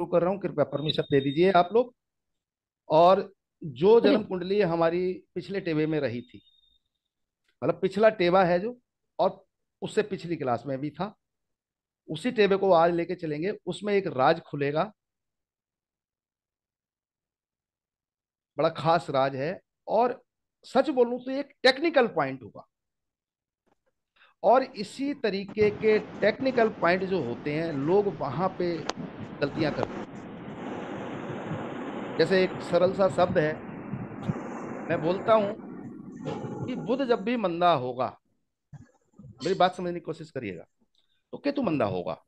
कर रहा हूँ, कृपया परमिशन दे दीजिए आप लोग। और जो जन्म कुंडली हमारी पिछले टेबे में रही थी, मतलब पिछला टेबा है जो, और उससे पिछली क्लास में भी था, उसी टेबे को आज लेके चलेंगे। उसमें एक राज खुलेगा, बड़ा खास राज है। और सच बोलूं तो एक टेक्निकल पॉइंट होगा। और इसी तरीके के टेक्निकल पॉइंट जो होते हैं, लोग वहां पे गलतियां करते हैं। जैसे एक सरल सा शब्द है, मैं बोलता हूं कि बुध जब भी मंदा होगा, मेरी बात समझने की कोशिश करिएगा, तो केतु मंदा होगा।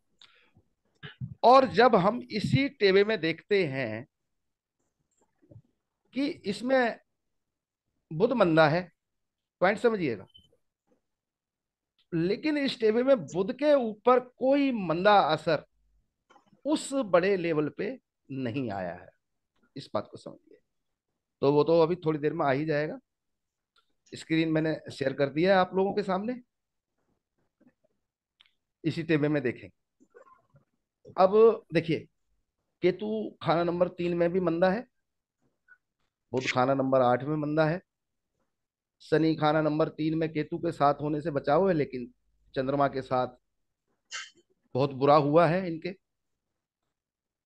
और जब हम इसी टेबे में देखते हैं कि इसमें बुध मंदा है, पॉइंट समझिएगा, लेकिन इस टेबल में बुध के ऊपर कोई मंदा असर उस बड़े लेवल पे नहीं आया है। इस बात को समझिए। तो वो तो अभी थोड़ी देर में आ ही जाएगा। स्क्रीन मैंने शेयर कर दिया है आप लोगों के सामने, इसी टेबल में देखें। अब देखिए, केतु खाना नंबर 3 में भी मंदा है, बुध खाना नंबर 8 में मंदा है, शनि खाना नंबर 3 में केतु के साथ होने से बचाव है, लेकिन चंद्रमा के साथ बहुत बुरा हुआ है इनके।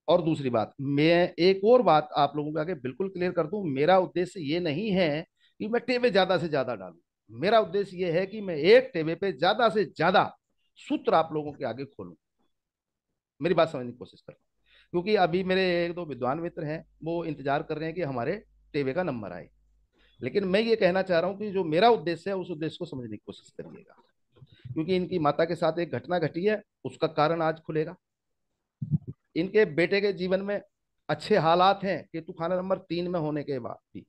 और दूसरी बात, मैं एक और बात आप लोगों के आगे बिल्कुल क्लियर कर दूं, मेरा उद्देश्य ये नहीं है कि मैं टेबे ज्यादा से ज्यादा डालूं। मेरा उद्देश्य ये है कि मैं एक टेबे पे ज्यादा से ज्यादा सूत्र आप लोगों के आगे खोलूं। मेरी बात समझने की कोशिश करो, क्योंकि अभी मेरे एक दो विद्वान मित्र हैं, वो इंतजार कर रहे हैं कि हमारे टेबे का नंबर आए। लेकिन मैं ये कहना चाह रहा हूं कि जो मेरा उद्देश्य है, उस उद्देश्य को समझने की कोशिश करिएगा। क्योंकि इनकी माता के साथ एक घटना घटी है, उसका कारण आज खुलेगा। इनके बेटे के जीवन में अच्छे हालात हैं केतु खाना नंबर 3 में होने के बाद भी,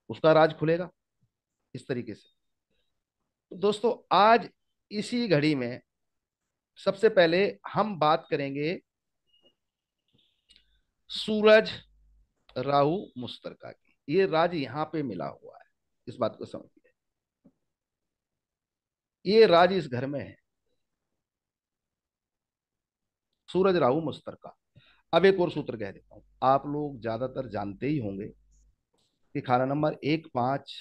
उसका राज खुलेगा इस तरीके से। तो दोस्तों, आज इसी घड़ी में सबसे पहले हम बात करेंगे सूरज राहु मुस्तरका की। ये राज यहां पे मिला हुआ है, इस बात को समझिए। ये राज इस घर में है, सूरज राहु मुस्तरका। अब एक और सूत्र कह देता हूं, आप लोग ज्यादातर जानते ही होंगे कि खाना नंबर 1, 5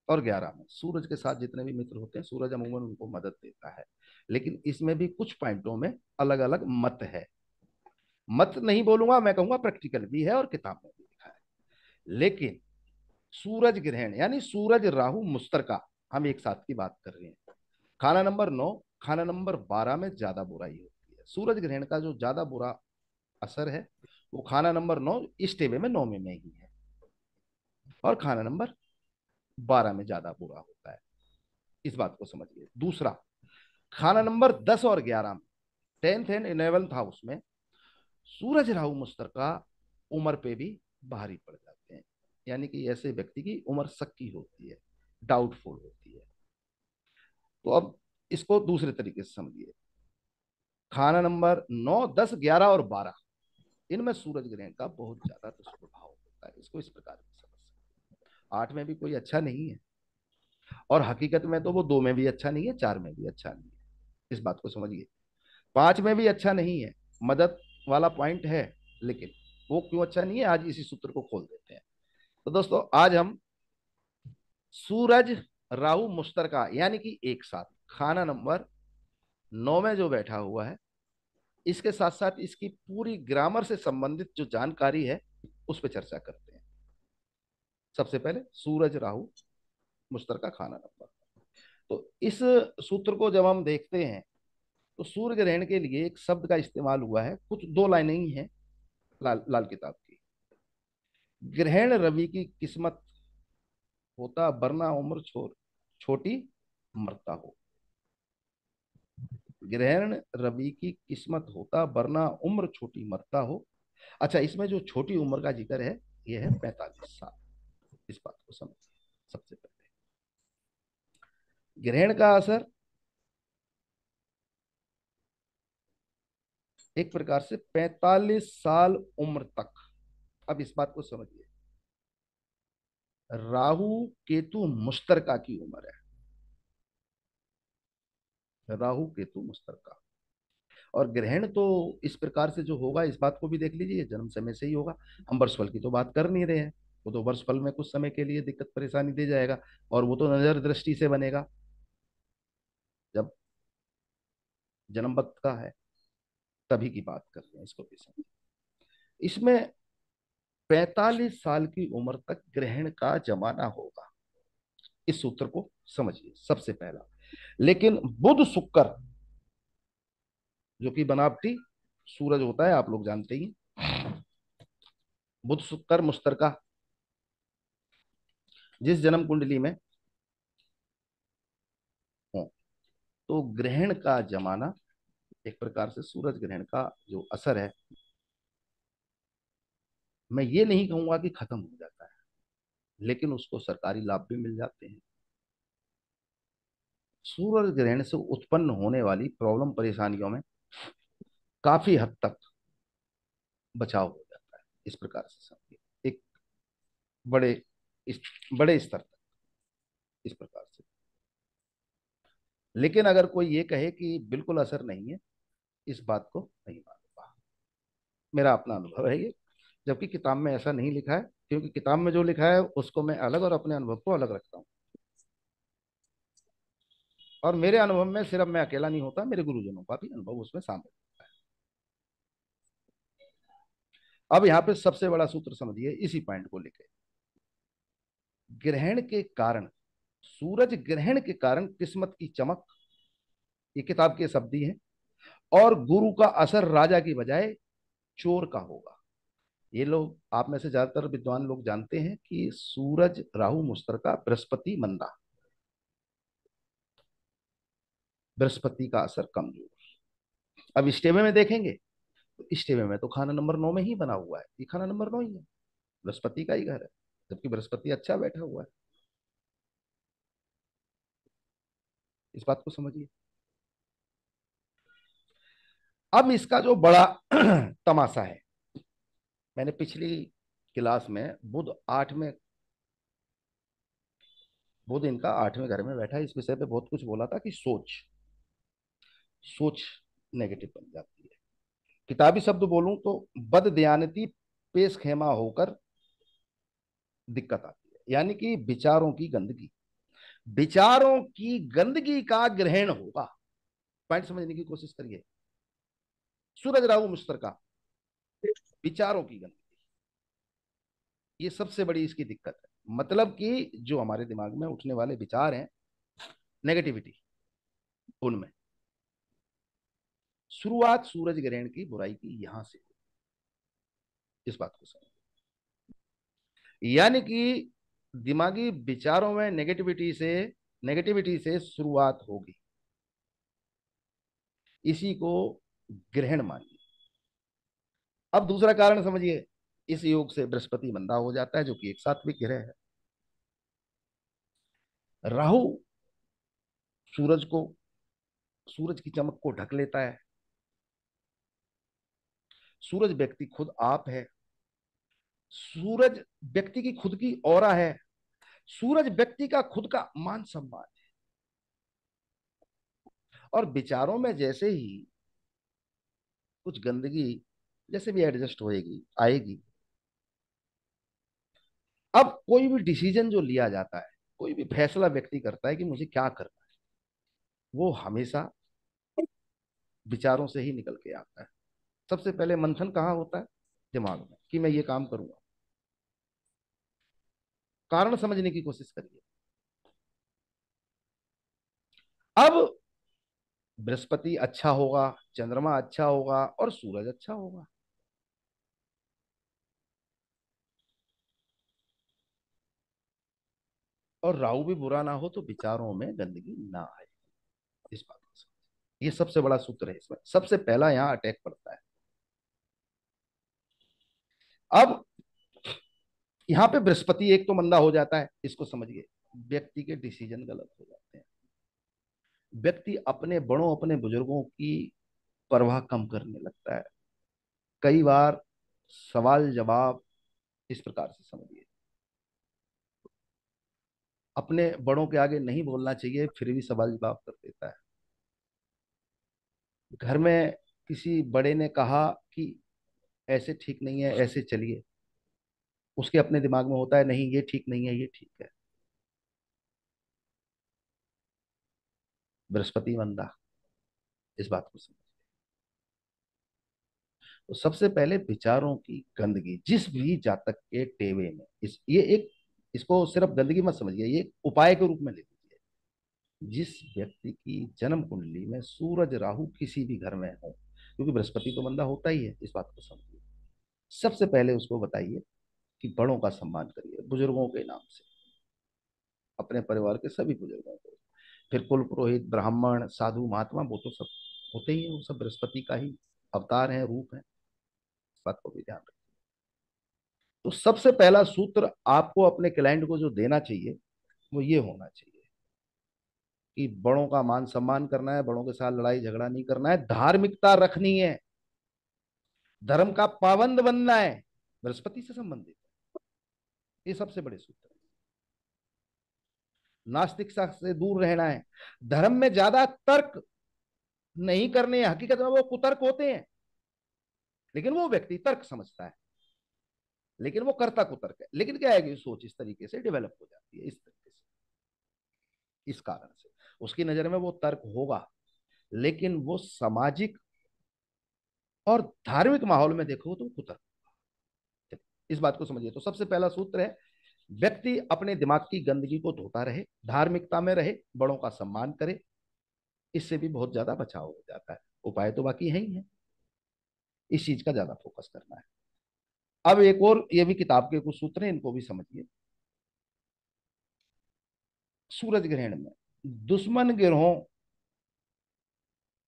और 11 में सूरज के साथ जितने भी मित्र होते हैं, सूरज अमूमन उनको मदद देता है। लेकिन इसमें भी कुछ पॉइंटों में अलग अलग मत है। मत नहीं बोलूंगा, मैं कहूंगा प्रैक्टिकल भी है और किताब में भी लिखा है। लेकिन सूरज ग्रहण यानी सूरज राहु मुस्तरका, हम एक साथ की बात कर रहे हैं। खाना नंबर 9, खाना नंबर 12 में ज्यादा बुराई होती है। सूरज ग्रहण का जो ज्यादा बुरा असर है, वो खाना नंबर 9 इस टेबल में 9 में ही है, और खाना नंबर 12 में ज्यादा बुरा होता है। इस बात को समझिए। दूसरा, खाना नंबर 10 और 11 में, 10th एंड 11th हाउस में सूरज राहु मुस्तरका उम्र पे भी भारी पड़ जाते हैं। यानी कि ऐसे व्यक्ति की उम्र सक्की होती है, डाउटफुल होती है। तो अब इसको दूसरे तरीके से समझिए। खाना नंबर 9, 10, 11 और 12, इनमें सूरज ग्रहण का बहुत ज्यादा दुष्प्रभाव होता है। इसको इस प्रकार से समझ सकते हैं। 8 में भी कोई अच्छा नहीं है, और हकीकत में तो वो 2 में भी अच्छा नहीं है, 4 में भी अच्छा नहीं है। इस बात को समझिए। 5 में भी अच्छा नहीं है, मदद वाला पॉइंट है, लेकिन वो क्यों अच्छा नहीं है, आज इसी सूत्र को खोल देते हैं। तो दोस्तों, आज हम सूरज राहु मुश्तरका यानी कि एक साथ खाना नंबर 9 में जो बैठा हुआ है, इसके साथ साथ इसकी पूरी ग्रामर से संबंधित जो जानकारी है, उस पर चर्चा करते हैं। सबसे पहले सूरज राहु मुश्तरका खाना नंबर। तो इस सूत्र को जब हम देखते हैं, तो सूर्य ग्रहण के लिए एक शब्द का इस्तेमाल हुआ है, कुछ 2 लाइनें ही हैं लाल लाल किताब की। ग्रहण रवि की किस्मत होता, वरना उम्र छोटी मरता हो। ग्रहण रवि की किस्मत होता, वरना उम्र छोटी मरता हो। अच्छा, इसमें जो छोटी उम्र का जिक्र है, यह है 45 साल। इस बात को समझिए। सबसे पहले ग्रहण का असर एक प्रकार से 45 साल उम्र तक। अब इस बात को समझिए, राहु केतु मुश्तरका की उम्र है, राहु केतु मुश्तरका। और ग्रहण तो इस प्रकार से जो होगा, इस बात को भी देख लीजिए, जन्म समय से ही होगा। हम वर्षफल की तो बात कर नहीं रहे हैं। वो तो वर्षफल में कुछ समय के लिए दिक्कत परेशानी दे जाएगा, और वो तो नजर दृष्टि से बनेगा जब जन्म वक्त का है, तभी की बात कर रहे हैं, इसको भी समझिए। इसमें 45 साल की उम्र तक ग्रहण का जमाना होगा, इस सूत्र को समझिए सबसे पहला। लेकिन बुध शुक्र, जो कि बनावटी सूरज होता है, आप लोग जानते ही हैं। बुध शुक्र मुश्तरका जिस जन्म कुंडली में हो, तो ग्रहण का जमाना, एक प्रकार से सूरज ग्रहण का जो असर है, मैं ये नहीं कहूंगा कि खत्म हो जाता है, लेकिन उसको सरकारी लाभ भी मिल जाते हैं। सूरज ग्रहण से उत्पन्न होने वाली प्रॉब्लम परेशानियों में काफी हद तक बचाव हो जाता है, इस प्रकार से समझिए, एक बड़े इस बड़े स्तर तक, इस प्रकार से। लेकिन अगर कोई ये कहे कि बिल्कुल असर नहीं है, इस बात को नहीं मानूंगा। मेरा अपना अनुभव है ये, जबकि किताब में ऐसा नहीं लिखा है, क्योंकि किताब में जो लिखा है उसको मैं अलग और अपने अनुभव को अलग रखता हूँ। और मेरे अनुभव में सिर्फ मैं अकेला नहीं होता, मेरे गुरुजनों का भी अनुभव उसमें शामिल होता है। अब यहाँ पे सबसे बड़ा सूत्र समझिए इसी पॉइंट को लेकर। ग्रहण के कारण, सूरज ग्रहण के कारण किस्मत की चमक, ये किताब के शब्द ही हैं। और गुरु का असर राजा की बजाय चोर का होगा। ये लोग, आप में से ज्यादातर विद्वान लोग जानते हैं कि सूरज राहु मुश्तरका बृहस्पति मंदा, बृहस्पति का असर कमजोर। अब इष्टेवे में देखेंगे, तो इष्टेवे में तो खाना नंबर 9 में ही बना हुआ है, ये खाना नंबर 9 ही है, बृहस्पति का ही घर है, जबकि बृहस्पति अच्छा बैठा हुआ है। इस बात को समझिए। अब इसका जो बड़ा तमाशा है, मैंने पिछली क्लास में बुध इनका 8वें घर में बैठा है, इस विषय पे बहुत कुछ बोला था कि सोच सोच नेगेटिव बन जाती है। किताबी शब्द बोलूं तो बद दयानती पेश खेमा होकर दिक्कत आती है, यानी कि विचारों की गंदगी का ग्रहण होगा। पॉइंट समझने की कोशिश करिए। सूरज राहु मिस्टर का विचारों की गंदगी, ये सबसे बड़ी इसकी दिक्कत है। मतलब कि जो हमारे दिमाग में उठने वाले विचार हैं, नेगेटिविटी, उनमें शुरुआत सूरज ग्रहण की बुराई की यहां से, इस बात को समझ, यानी कि दिमागी विचारों में नेगेटिविटी से शुरुआत होगी, इसी को ग्रहण मानिए। अब दूसरा कारण समझिए, इस योग से बृहस्पति मंदा हो जाता है, जो कि एक सात्विक ग्रह है। राहु सूरज को, सूरज की चमक को ढक लेता है। सूरज व्यक्ति खुद आप है। सूरज व्यक्ति की खुद की ऑरा है। सूरज व्यक्ति का खुद का मान सम्मान है। और विचारों में जैसे ही कुछ गंदगी जैसे भी एडजस्ट होएगी, आएगी, अब कोई भी डिसीजन जो लिया जाता है, कोई भी फैसला व्यक्ति करता है कि मुझे क्या करना है, वो हमेशा विचारों से ही निकल के आता है। सबसे पहले मंथन कहाँ होता है? दिमाग में, कि मैं ये काम करूंगा। कारण समझने की कोशिश करिए। अब बृहस्पति अच्छा होगा, चंद्रमा अच्छा होगा और सूरज अच्छा होगा, और राहु भी बुरा ना हो, तो विचारों में गंदगी ना आए, इस बात को समझिए। ये सबसे बड़ा सूत्र है, इसमें सबसे पहला यहाँ अटैक पड़ता है। अब यहाँ पे बृहस्पति एक तो मंदा हो जाता है, इसको समझिए। व्यक्ति के डिसीजन गलत हो जाते हैं। व्यक्ति अपने बड़ों, अपने बुजुर्गों की परवाह कम करने लगता है। कई बार सवाल जवाब, इस प्रकार से समझिए, अपने बड़ों के आगे नहीं बोलना चाहिए, फिर भी सवाल जवाब कर देता है। घर में किसी बड़े ने कहा कि ऐसे ठीक नहीं है, ऐसे चलिए, उसके अपने दिमाग में होता है नहीं ये ठीक नहीं है, ये ठीक है। बृहस्पति मंदा, इस बात को समझ। तो सबसे पहले विचारों की गंदगी जिस भी जातक के टेवे में, इस ये एक, इसको सिर्फ गंदगी मत समझिए, ये एक उपाय के रूप में ले लीजिए। जिस व्यक्ति की जन्म कुंडली में सूरज राहु किसी भी घर में हो, क्योंकि बृहस्पति तो मंदा होता ही है, इस बात को समझिए। सबसे पहले उसको बताइए कि बड़ों का सम्मान करिए, बुजुर्गों के नाम से, अपने परिवार के सभी बुजुर्गों को। फिर कुल पुरोहित, ब्राह्मण, साधु, महात्मा, वो तो सब होते ही हैं, वो सब बृहस्पति का ही अवतार है, रूप है। इस बात को भी ध्यान रखें। तो सबसे पहला सूत्र आपको अपने क्लाइंट को जो देना चाहिए वो ये होना चाहिए कि बड़ों का मान सम्मान करना है, बड़ों के साथ लड़ाई झगड़ा नहीं करना है, धार्मिकता रखनी है, धर्म का पाबंद बनना है, बृहस्पति से संबंधित। ये सबसे बड़े सूत्र है। नास्तिकता से दूर रहना है, धर्म में ज्यादा तर्क नहीं करने हैं। हकीकत में वो कुतर्क होते हैं, लेकिन वो व्यक्ति तर्क समझता है, लेकिन वो करता कुतर्क है। लेकिन क्या है कि सोच इस तरीके से डेवलप हो जाती है, इस तरीके से, इस कारण से उसकी नजर में वो तर्क होगा, लेकिन वो सामाजिक और धार्मिक माहौल में देखो तो कुतर्क। इस बात को समझिए। तो सबसे पहला सूत्र है, व्यक्ति अपने दिमाग की गंदगी को धोता रहे, धार्मिकता में रहे, बड़ों का सम्मान करे, इससे भी बहुत ज्यादा बचाव हो जाता है। उपाय तो बाकी है ही है, इस चीज का ज्यादा फोकस करना है। अब एक और, ये भी किताब के कुछ सूत्र हैं, इनको भी समझिए। सूरज ग्रहण में दुश्मन ग्रहों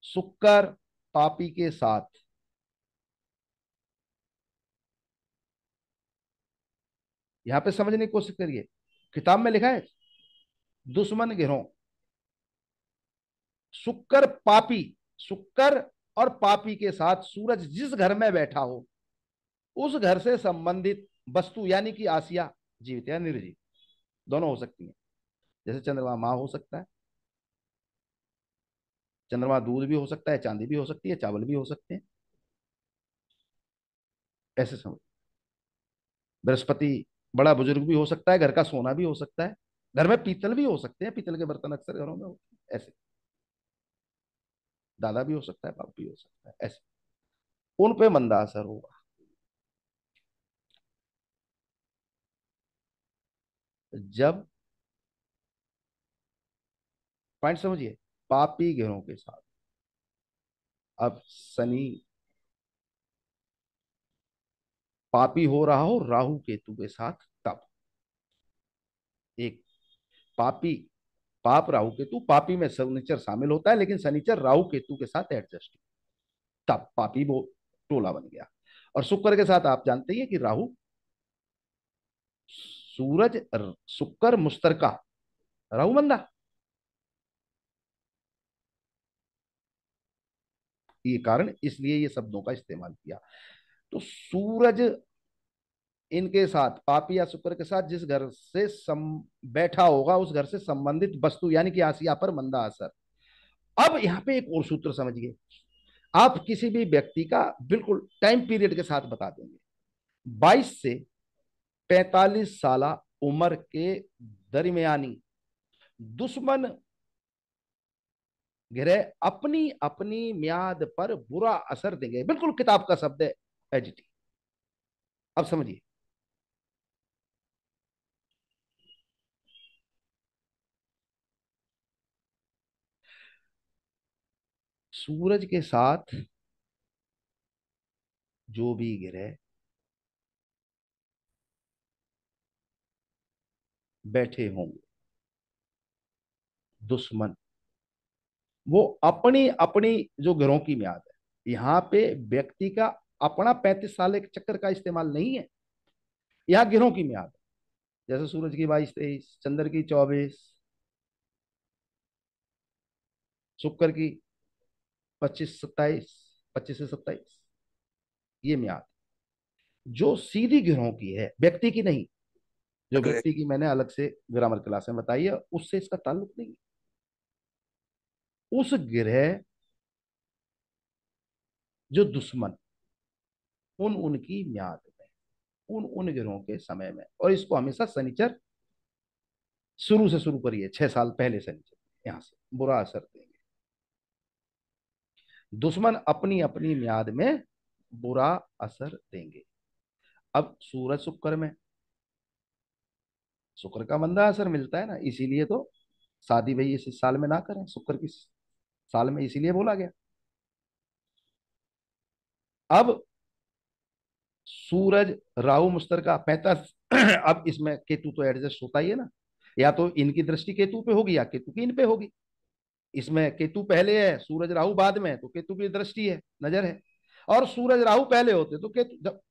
शुक्र पापी के साथ, यहां पे समझने की कोशिश करिए, किताब में लिखा है दुश्मन ग्रहों शुक्र पापी, शुक्र और पापी के साथ सूरज जिस घर में बैठा हो उस घर से संबंधित वस्तु, यानी कि आसिया, जीवित या निर्जीव, दोनों हो सकती हैं। जैसे चंद्रमा माँ हो सकता है, चंद्रमा दूध भी हो सकता है, चांदी भी हो सकती है, चावल भी हो सकते हैं, ऐसे समझ। बृहस्पति बड़ा बुजुर्ग भी हो सकता है, घर का सोना भी हो सकता है, घर में पीतल भी हो सकते हैं, पीतल के बर्तन अक्सर घरों में होते हैं, ऐसे। दादा भी हो सकता है, बाप भी हो सकता है, ऐसे। उन पे मंदा असर होगा। जब, पॉइंट समझिए, पापी ग्रहों के साथ, अब शनि पापी हो रहा हो राहु केतु के साथ, तब एक पापी, पाप राहु केतु, पापी में शनिचर शामिल होता है, लेकिन शनिचर राहु केतु के साथ एडजस्ट, तब पापी वो टोला बन गया। और शुक्र के साथ आप जानते ही हैं कि राहु, सूरज, शुक्र मुश्तरका, राहु मंदा, ये कारण, इसलिए ये शब्दों का इस्तेमाल किया। तो सूरज इनके साथ, पापी या शुक्र के साथ जिस घर से बैठा होगा उस घर से संबंधित वस्तु, यानी कि आसिया पर मंदा असर। अब यहाँ पे एक और सूत्र समझिए, आप किसी भी व्यक्ति का बिल्कुल टाइम पीरियड के साथ बता देंगे। 22 से 45 साल उम्र के दरमियानी दुश्मन ग्रह अपनी अपनी म्याद पर बुरा असर देंगे, बिल्कुल किताब का शब्द है, एजिटी। अब समझिए, सूरज के साथ जो भी ग्रह बैठे होंगे दुश्मन, वो अपनी अपनी जो ग्रहों की म्याद है, यहाँ पे व्यक्ति का अपना 35 साल के चक्कर का इस्तेमाल नहीं है, यहाँ ग्रहों की म्याद है। जैसे सूरज की 22-23, चंद्र की 24, शुक्र की 25-27, 25 से 27, ये म्याद जो सीधी ग्रहों की है, व्यक्ति की नहीं। जो व्यक्ति की मैंने अलग से ग्रामर क्लास में बताई है, उससे इसका ताल्लुक नहीं। उस ग्रह जो दुश्मन उन उनकी म्याद में, उन उन गिरोहों के समय में, और इसको हमेशा शनिचर शुरू से शुरू करिए, 6 साल पहले शनिचर, यहां से बुरा असर देंगे। दुश्मन अपनी अपनी म्याद में बुरा असर देंगे। अब सूरज शुक्र में, शुक्र का मंदा असर मिलता है ना, इसीलिए तो शादी भाई इस साल में ना करें, शुक्र की साल में, इसीलिए बोला गया। अब सूरज राहु मुश्तर का 45 अब इसमें केतु तो एडजस्ट होता ही है ना, या तो इनकी दृष्टि केतु पे होगी या केतु की इन पे होगी। इसमें केतु पहले है, सूरज राहु बाद में है, तो केतु की दृष्टि है, नजर है। और सूरज राहु पहले होते तो केतु, जब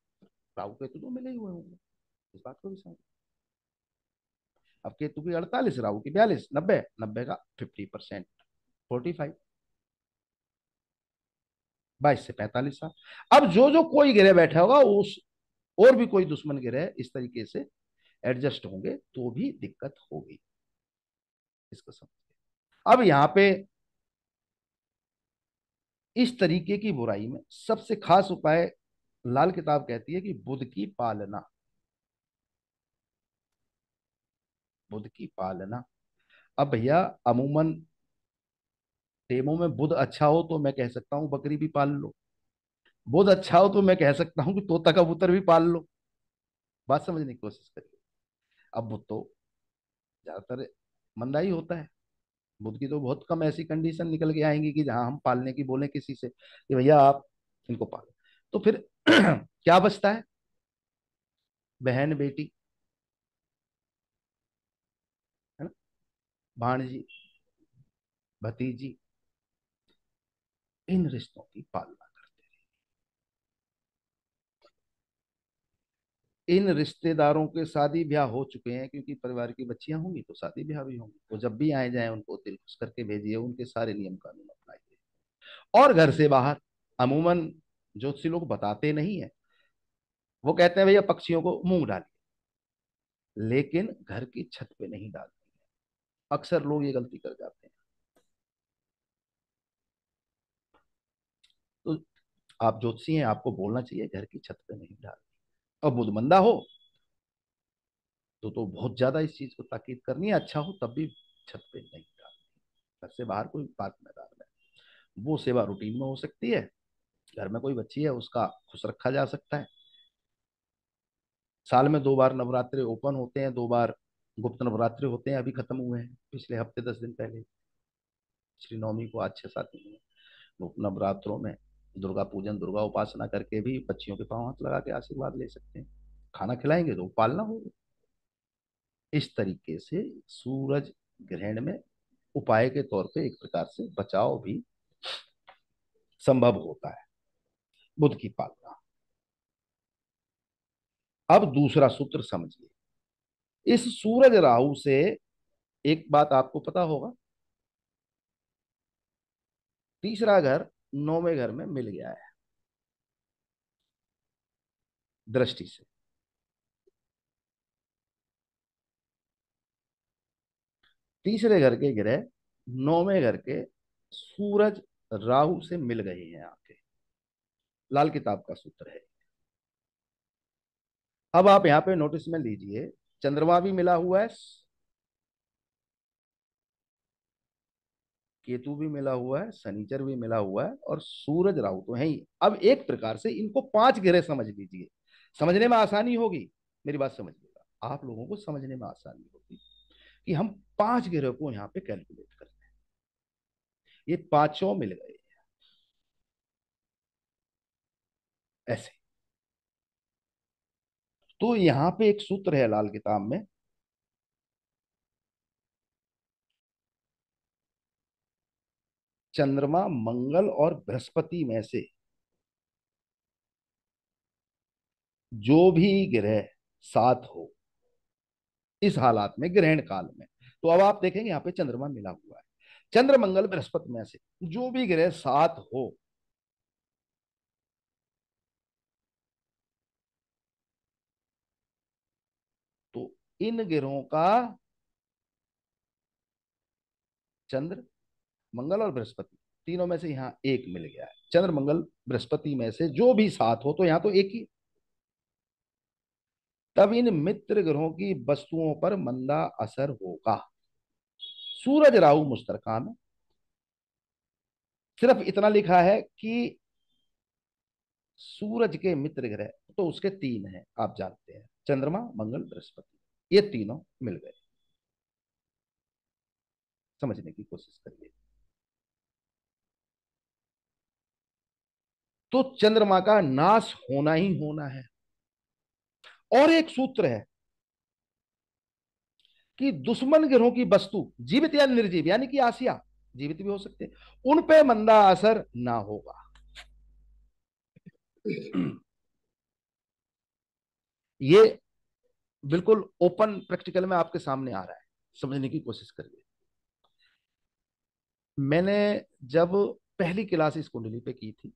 राहु केतु तो मिले ही हुए होंगे, इस बात को भी समझ। अब केतु की 48, राहु की 42, 90, 90 का 50%, 45, 22 से 45 साल। अब जो जो कोई ग्रह बैठा होगा उस, और भी कोई दुश्मन ग्रह इस तरीके से एडजस्ट होंगे तो भी दिक्कत होगी, इसको समझिए। अब यहाँ पे इस तरीके की बुराई में सबसे खास उपाय लाल किताब कहती है कि बुध की पालना, बुध की पालना। अब भैया अमूमन टेमों में बुध अच्छा हो तो मैं कह सकता हूं बकरी भी पाल लो, बुध अच्छा हो तो मैं कह सकता हूं कि तोता कबूतर भी पाल लो। बात समझने की कोशिश करिए। अब बुध तो ज्यादातर मंदा ही होता है, बुध की तो बहुत कम ऐसी कंडीशन निकल के आएंगी कि जहां हम पालने की बोले किसी से कि भैया आप इनको पालो। तो फिर क्या बचता है? बहन बेटी, है ना, भाणजी, भतीजी, इन रिश्तों की पालना करते हैं। इन रिश्तेदारों के शादी ब्याह हो चुके हैं, क्योंकि परिवार की बच्चियां होंगी तो शादी ब्याह भी होंगी, वो जब भी आए जाए उनको दिल खुश करके भेजिए, उनके सारे नियम कानून अपनाइए। और घर से बाहर अमूमन ज्योतिषी लोग बताते नहीं है, वो कहते हैं भैया पक्षियों को मूंग डालिए, लेकिन घर की छत पे नहीं डालते हैं। अक्सर लोग ये गलती कर जाते हैं। तो आप ज्योतिषी हैं, आपको बोलना चाहिए घर की छत पे नहीं डालनी। और बुध मंदा हो तो बहुत ज्यादा इस चीज को ताकीद करनी है, अच्छा हो तब भी छत पे नहीं डालनी। घर से बाहर कोई पार्क मैदान में, वो सेवा रूटीन में हो सकती है। घर में कोई बच्ची है उसका खुश रखा जा सकता है। साल में 2 बार नवरात्रि ओपन होते हैं, 2 बार गुप्त नवरात्रि होते हैं, अभी खत्म हुए हैं पिछले हफ्ते 10 दिन पहले, श्री नवमी को आज 6-7 दिन में। गुप्त नवरात्रों में दुर्गा पूजन, दुर्गा उपासना करके भी बच्चियों के पांव हाथ लगा के आशीर्वाद ले सकते हैं। खाना खिलाएंगे तो पालना होगा। इस तरीके से सूरज ग्रहण में उपाय के तौर पे एक प्रकार से बचाव भी संभव होता है, बुध की पालना। अब दूसरा सूत्र समझिए। इस सूरज राहु से एक बात आपको पता होगा, तीसरा घर 9वें घर में मिल गया है दृष्टि से। तीसरे घर के ग्रह 9वें घर के सूरज राहु से मिल गए हैं आके, लाल किताब का सूत्र है। अब आप यहां पे नोटिस में लीजिए, चंद्रमा भी मिला हुआ है, केतु भी मिला हुआ है, शनिचर भी मिला हुआ है, और सूरज राहु तो है ही। अब एक प्रकार से इनको 5 ग्रह समझ लीजिए, समझने में आसानी होगी। मेरी बात समझिएगा, आप लोगों को समझने में आसानी होगी कि हम 5 ग्रह को यहाँ पे कैलकुलेट करते हैं। ये पांचों मिल गए ऐसे। तो यहाँ पे एक सूत्र है लाल किताब में, चंद्रमा मंगल और बृहस्पति में से जो भी ग्रह साथ हो इस हालात में, ग्रहण काल में, तो अब आप देखेंगे यहाँ पे चंद्रमा मिला हुआ है, चंद्र मंगल बृहस्पति में से जो भी ग्रह साथ हो, तो इन ग्रहों का, चंद्र मंगल और बृहस्पति तीनों में से यहाँ एक मिल गया है। चंद्र मंगल बृहस्पति में से जो भी सात हो तो यहाँ तो एक ही। तब इन मित्र ग्रहों की वस्तुओं पर मंदा असर होगा। सूरज राहु मुस्तरका में सिर्फ इतना लिखा है कि सूरज के मित्र ग्रह तो उसके तीन हैं, आप जानते हैं, चंद्रमा मंगल बृहस्पति, ये तीनों मिल गए। समझने की कोशिश करिए। तो चंद्रमा का नाश होना ही होना है। और एक सूत्र है कि दुश्मन ग्रहों की वस्तु जीवित या निर्जीव यानी कि आसिया, जीवित भी हो सकते हैं, उन पे मंदा असर ना होगा। ये बिल्कुल ओपन प्रैक्टिकल में आपके सामने आ रहा है, समझने की कोशिश करिए। मैंने जब पहली क्लास इस कुंडली पे की थी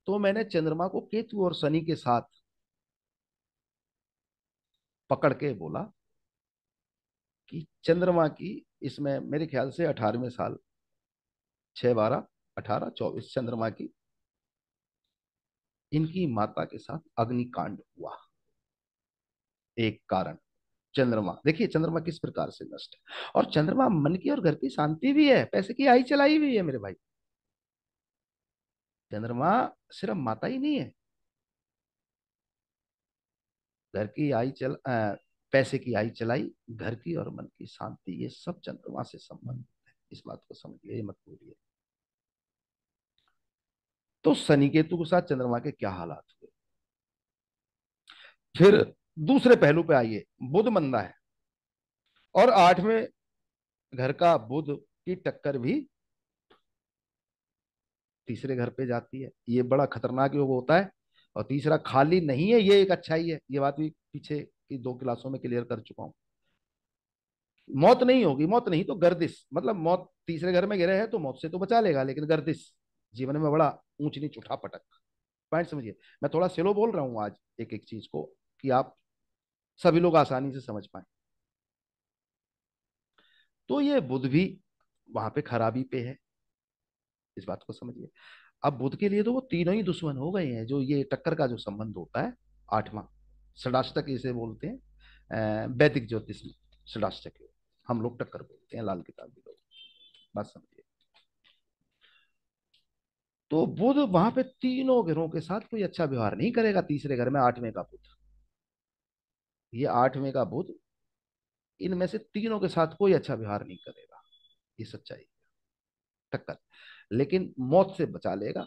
तो मैंने चंद्रमा को केतु और शनि के साथ पकड़ के बोला कि चंद्रमा की, इसमें मेरे ख्याल से 18वें साल, 6 12 18 24 चंद्रमा की इनकी माता के साथ अग्निकांड हुआ। एक कारण, चंद्रमा देखिए चंद्रमा किस प्रकार से नष्ट है। और चंद्रमा मन की और घर की शांति भी है, पैसे की आई चलाई भी है मेरे भाई। चंद्रमा सिर्फ माता ही नहीं है, घर की आई पैसे की आई चलाई, घर की और मन की शांति, ये सब चंद्रमा से संबंधित है। इस बात को समझिए, ये मत भूलिए। तो शनि केतु के साथ चंद्रमा के क्या हालात हुए। फिर दूसरे पहलू पे आइए, बुध मंदा है और 8वें घर का बुध की टक्कर भी तीसरे घर पे जाती है। ये बड़ा खतरनाक योग होता है। और तीसरा खाली नहीं है, ये एक अच्छाई है, ये बात भी पीछे की 2 क्लासों में क्लियर कर चुका हूं। मौत नहीं होगी, मौत नहीं तो गर्दिश, मतलब मौत तीसरे घर में गिरे है तो मौत से तो बचा लेगा, लेकिन गर्दिश जीवन में बड़ा ऊंच नीच उठा पटक। पॉइंट समझिए, मैं थोड़ा स्लो बोल रहा हूं आज एक एक चीज को, कि आप सभी लोग आसानी से समझ पाए। तो ये बुध भी वहां पे खराबी पे है, इस बात को समझिए। अब बुध के लिए तो वो तीनों ही दुश्मन हो गए हैं, जो ये टक्कर का जो संबंध होता है, 8वां षडाष्टक इसे बोलते हैं, वैदिक ज्योतिष में षडाष्टक है। हम लोग टक्कर बोलते हैं, लाल किताबी लोग, बात समझिए। तो बुध वहां पे तीनों ग्रहों के साथ कोई अच्छा व्यवहार नहीं करेगा। तीसरे घर में 8वें का बुध, ये 8वें का बुध इनमें से तीनों के साथ कोई अच्छा व्यवहार नहीं करेगा, ये सच्चाई। टक्कर, लेकिन मौत से बचा लेगा,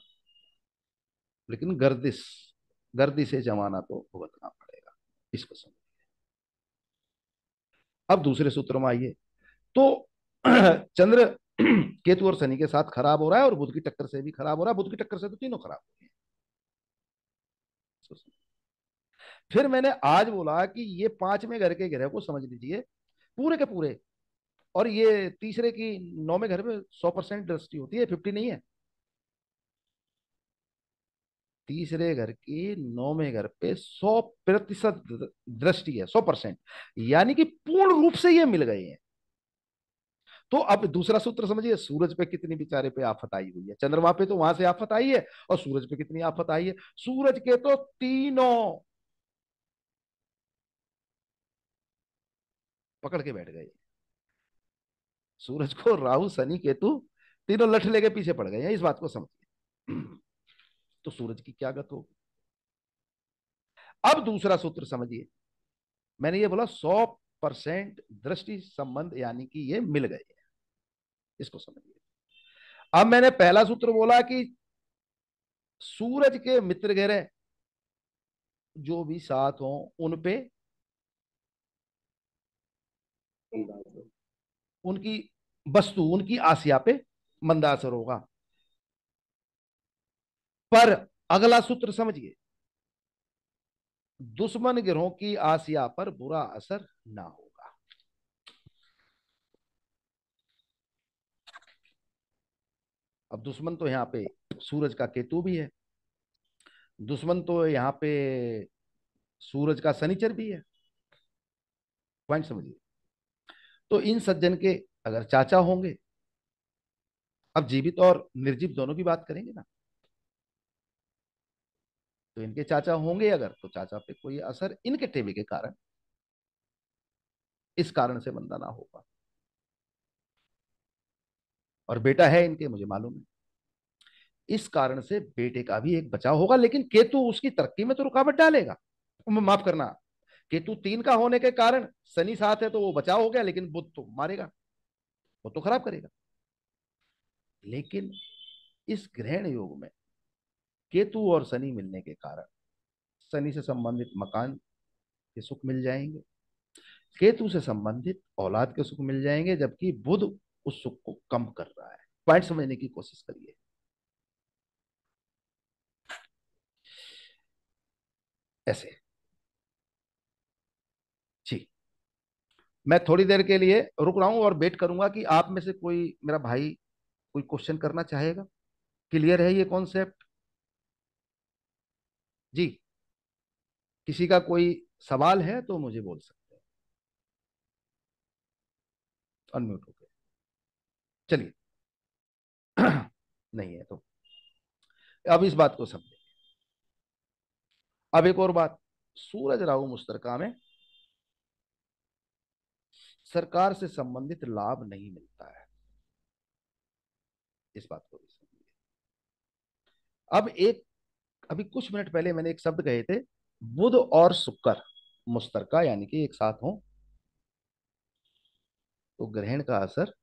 लेकिन गर्दिश, गर्दी से जमाना तो भुगतना पड़ेगा, इसको समझ। अब दूसरे सूत्र में आइए। तो चंद्र केतु और शनि के साथ खराब हो रहा है और बुध की टक्कर से भी खराब हो रहा है। बुध की टक्कर से तो तीनों खराब हो गए। फिर मैंने आज बोला कि ये 5वें घर के ग्रह को समझ लीजिए पूरे के पूरे। और ये तीसरे की 9वें घर में 100% दृष्टि होती है, 50 नहीं है। तीसरे घर की 9वें घर पे 100% दृष्टि है, 100%, यानी कि पूर्ण रूप से ये मिल गए हैं। तो अब दूसरा सूत्र समझिए, सूरज पे कितनी बेचारे पे आफत आई हुई है, चंद्रमा पे तो वहां से आफत आई है, और सूरज पे कितनी आफत आई है। सूरज के तो तीनों पकड़ के बैठ गए। सूरज को राहु शनि केतु तीनों लठ लेके पीछे पड़ गए हैं, इस बात को समझिए। तो सूरज की क्या गत होगी। अब दूसरा सूत्र समझिए, मैंने ये बोला 100% दृष्टि संबंध, यानी कि ये मिल गए, इसको समझिए। अब मैंने पहला सूत्र बोला कि सूरज के मित्र ग्रह जो भी साथ हों उन पे, उनकी वस्तु, उनकी आसिया पे मंदा असर होगा। पर अगला सूत्र समझिए, दुश्मन ग्रहों की आसिया पर बुरा असर ना होगा। अब दुश्मन तो यहां पे सूरज का केतु भी है, दुश्मन तो यहाँ पे सूरज का शनिचर भी है। पॉइंट समझिए। तो इन सज्जन के अगर चाचा होंगे, अब जीवित और निर्जीव दोनों की बात करेंगे ना, तो इनके चाचा होंगे अगर, तो चाचा पे कोई असर इनके टेबे के कारण, इस कारण से बंदा ना होगा। और बेटा है इनके, मुझे मालूम है, इस कारण से बेटे का भी एक बचाव होगा, लेकिन केतु उसकी तरक्की में तो रुकावट डालेगा। माफ करना, केतु 3 का होने के कारण शनि 7 है तो वो बचाव हो गया, लेकिन बुध तो मारेगा, वो तो खराब करेगा। लेकिन इस ग्रहण योग में केतु और शनि मिलने के कारण शनि से संबंधित मकान के सुख मिल जाएंगे, केतु से संबंधित औलाद के सुख मिल जाएंगे, जबकि बुध उस सुख को कम कर रहा है। पॉइंट समझने की कोशिश करिए। ऐसे जी, मैं थोड़ी देर के लिए रुक रहा हूं और वेट करूंगा कि आप में से कोई मेरा भाई कोई क्वेश्चन करना चाहेगा। क्लियर है ये कॉन्सेप्ट? जी, किसी का कोई सवाल है तो मुझे बोल सकते हैं, अनम्यूट होकर। चलिए। नहीं है तो अब इस बात को समझे। अब एक और बात, सूरज राहु मुश्तरका में सरकार से संबंधित लाभ नहीं मिलता है, इस बात को भी समझिए। अब एक, अभी कुछ मिनट पहले मैंने एक शब्द कहे थे, बुध और शुक्र मुश्तरका यानी कि एक साथ हो, तो ग्रहण का असर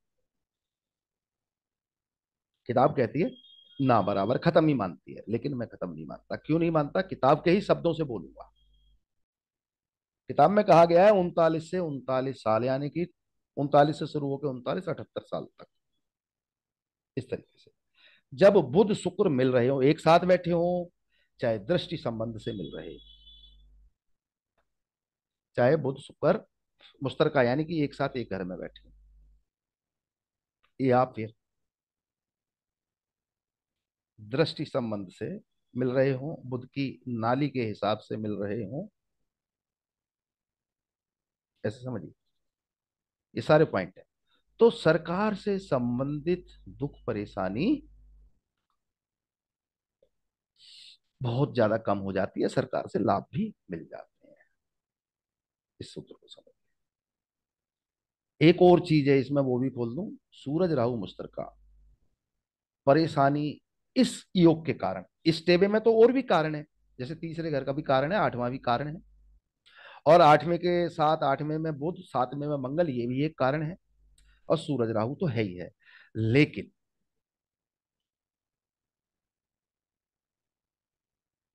किताब कहती है ना बराबर, खत्म ही मानती है, लेकिन मैं खत्म नहीं मानता। क्यों नहीं मानता? किताब के ही शब्दों से बोलूंगा। किताब में कहा गया है 39 से 39 साल, यानी कि 39 से शुरू होकर 39 78 साल तक, इस तरीके से। जब बुध शुक्र मिल रहे हो, एक साथ बैठे हो, चाहे दृष्टि संबंध से मिल रहे, चाहे बुध शुक्र मुश्तरका यानी कि एक साथ एक घर में बैठे, या फिर दृष्टि संबंध से मिल रहे हो, बुध की नाली के हिसाब से मिल रहे हो, ऐसे समझिए। ये सारे पॉइंट है। तो सरकार से संबंधित दुख परेशानी बहुत ज्यादा कम हो जाती है, सरकार से लाभ भी मिल जाते हैं। इस सूत्र को समझ। एक और चीज है इसमें, वो भी खोल दूं। सूरज राहु मुश्तरका परेशानी इस योग के कारण, इस टेबे में तो और भी कारण है, जैसे तीसरे घर का भी कारण है, आठवां भी कारण है, और आठवें के साथ, आठवें में बुध, सातवें में मंगल, ये भी एक कारण है, और सूरज राहु तो है ही है। लेकिन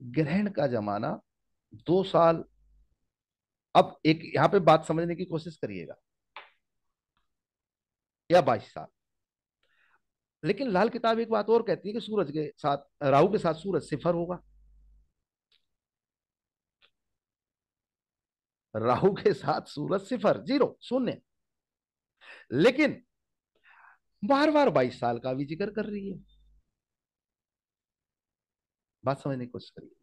ग्रहण का जमाना 2 साल, अब एक यहां पे बात समझने की कोशिश करिएगा, या 22 साल। लेकिन लाल किताब एक बात और कहती है कि सूरज के साथ, राहु के साथ सूरज सिफर होगा, राहु के साथ सूरज सिफर, जीरो, शून्य। लेकिन बार बार 22 साल का भी जिक्र कर रही है। बात समझने की कोशिश करिए।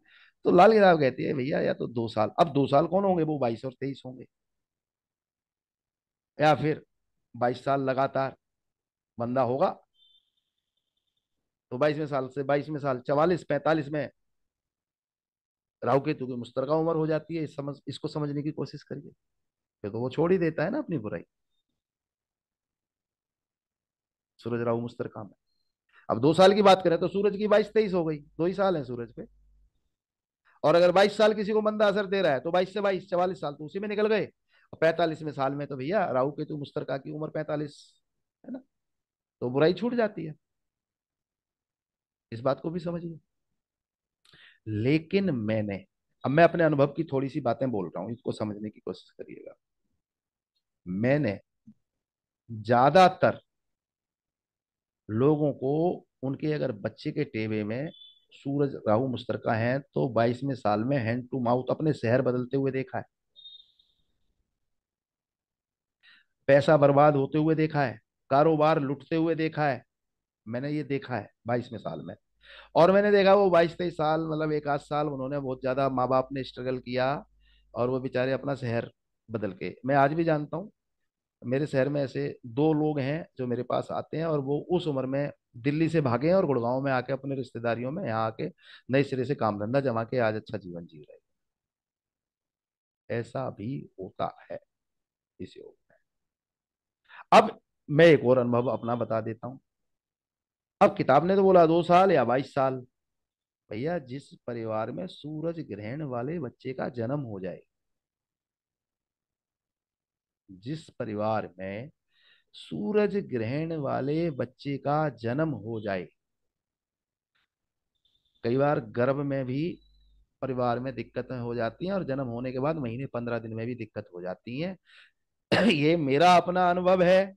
तो लाल किताब कहती है भैया, या तो 2 साल, अब 2 साल कौन होंगे, वो 22 और 23 होंगे, या फिर 22 साल लगातार बंदा होगा, तो 22वें साल से 22वें साल 44 45 में राहु केतु की मुश्तरका उम्र हो जाती है। इसको समझने की कोशिश करिए, फिर तो वो छोड़ ही देता है ना अपनी बुराई, सूरज राहु मुश्तरका में। अब 2 साल की बात करें तो सूरज की 22 23 हो गई, 2 ही साल है सूरज पे। और अगर 22 साल किसी को मंदा असर दे रहा है, तो 22 से 22 44 साल तो उसी में निकल गए। 45वें साल में तो भैया राहु केतु मुश्तरका की उम्र 45 है ना, तो बुराई छूट जाती है। इस बात को भी समझिए। लेकिन मैंने, अब मैं अपने अनुभव की थोड़ी सी बातें बोल रहा हूं, इसको समझने की कोशिश करिएगा। मैंने ज्यादातर लोगों को, उनके अगर बच्चे के टेबे में सूरज राहु मुश्तरका है, तो 22वें साल में हैंड टू माउथ अपने शहर बदलते हुए देखा है, पैसा बर्बाद होते हुए देखा है, कारोबार लुटते हुए देखा है। मैंने ये देखा है 22वें साल में। और मैंने देखा वो 22 23 साल, मतलब एक आध साल उन्होंने बहुत ज्यादा, माँ बाप ने स्ट्रगल किया, और वो बेचारे अपना शहर बदल के, मैं आज भी जानता हूँ मेरे शहर में ऐसे दो लोग हैं जो मेरे पास आते हैं, और वो उस उम्र में दिल्ली से भागे हैं और गुड़गांव में आके अपने रिश्तेदारियों में यहाँ आके नए सिरे से काम धंधा जमा के आज अच्छा जीवन जी रहे हैं। ऐसा भी होता है इस योग में। अब मैं एक और अनुभव अपना बता देता हूँ। अब किताब ने तो बोला 2 साल या 22 साल। भैया, जिस परिवार में सूरज ग्रहण वाले बच्चे का जन्म हो जाए, जिस परिवार में सूरज ग्रहण वाले बच्चे का जन्म हो जाए, कई बार गर्भ में भी परिवार में दिक्कतें हो जाती हैं, और जन्म होने के बाद महीने 15 दिन में भी दिक्कत हो जाती है। ये मेरा अपना अनुभव है,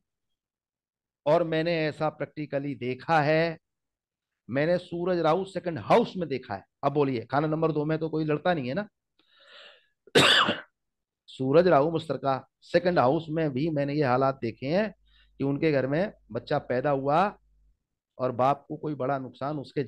और मैंने ऐसा प्रैक्टिकली देखा है। मैंने सूरज राहु सेकंड हाउस में देखा है। अब बोलिए, खाना नंबर 2 में तो कोई लड़ता नहीं है ना। सूरज राहु मुश्तरका सेकंड हाउस में भी मैंने ये हालात देखे हैं कि उनके घर में बच्चा पैदा हुआ और बाप को कोई बड़ा नुकसान उसके